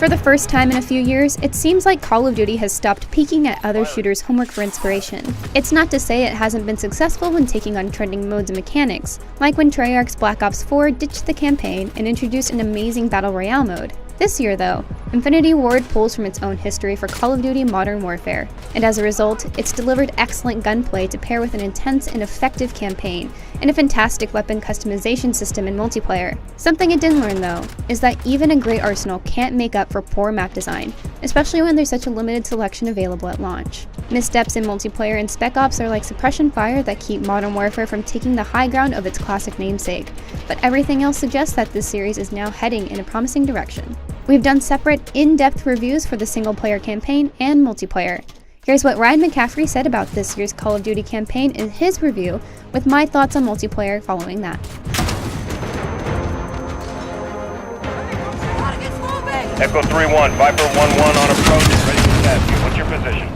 For the first time in a few years, it seems like Call of Duty has stopped peeking at other shooters' homework for inspiration. It's not to say it hasn't been successful when taking on trending modes and mechanics, like when Treyarch's Black Ops 4 ditched the campaign and introduced an amazing Battle Royale mode. This year, though, Infinity Ward pulls from its own history for Call of Duty Modern Warfare, and as a result, it's delivered excellent gunplay to pair with an intense and effective campaign, and a fantastic weapon customization system in multiplayer. Something it didn't learn, though, is that even a great arsenal can't make up for poor map design, especially when there's such a limited selection available at launch. Missteps in multiplayer and Spec Ops are like suppression fire that keep Modern Warfare from taking the high ground of its classic namesake, but everything else suggests that this series is now heading in a promising direction. We've done separate, in-depth reviews for the single-player campaign and multiplayer. Here's what Ryan McCaffrey said about this year's Call of Duty campaign in his review, with my thoughts on multiplayer following that. Echo 3-1, Viper 1-1 on approach, ready for test. What's your position?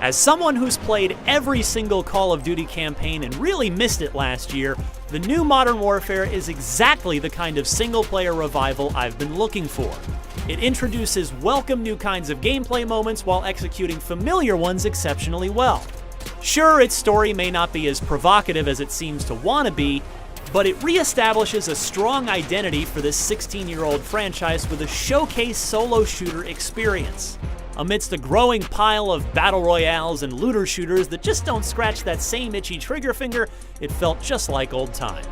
As someone who's played every single Call of Duty campaign and really missed it last year, the new Modern Warfare is exactly the kind of single-player revival I've been looking for. It introduces welcome new kinds of gameplay moments while executing familiar ones exceptionally well. Sure, its story may not be as provocative as it seems to want to be, but it reestablishes a strong identity for this 16-year-old franchise with a showcase solo shooter experience. Amidst a growing pile of battle royales and looter shooters that just don't scratch that same itchy trigger finger, it felt just like old times.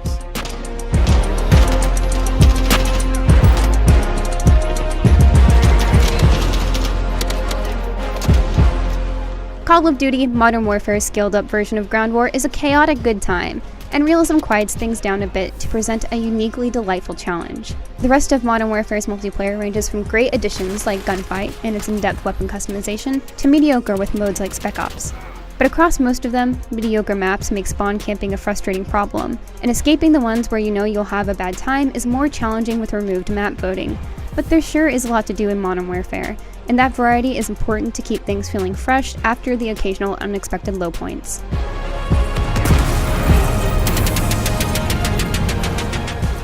Call of Duty Modern Warfare's scaled-up version of Ground War is a chaotic good time, and realism quiets things down a bit to present a uniquely delightful challenge. The rest of Modern Warfare's multiplayer ranges from great additions like Gunfight and its in-depth weapon customization, to mediocre with modes like Spec Ops. But across most of them, mediocre maps make spawn camping a frustrating problem, and escaping the ones where you know you'll have a bad time is more challenging with removed map voting. But there sure is a lot to do in Modern Warfare, and that variety is important to keep things feeling fresh after the occasional unexpected low points.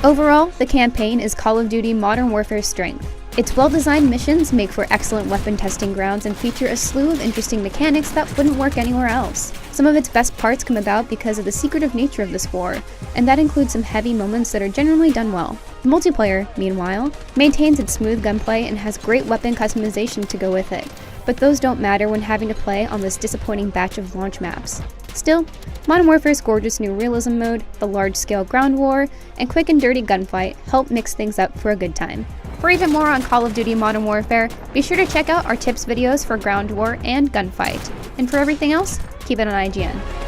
Overall, the campaign is Call of Duty Modern Warfare's strength. Its well-designed missions make for excellent weapon testing grounds and feature a slew of interesting mechanics that wouldn't work anywhere else. Some of its best parts come about because of the secretive nature of this war, and that includes some heavy moments that are generally done well. The multiplayer, meanwhile, maintains its smooth gunplay and has great weapon customization to go with it, but those don't matter when having to play on this disappointing batch of launch maps. Still, Modern Warfare's gorgeous new realism mode, the large-scale ground war, and quick and dirty gunfight help mix things up for a good time. For even more on Call of Duty Modern Warfare, be sure to check out our tips videos for ground war and gunfight. And for everything else, keep it on IGN.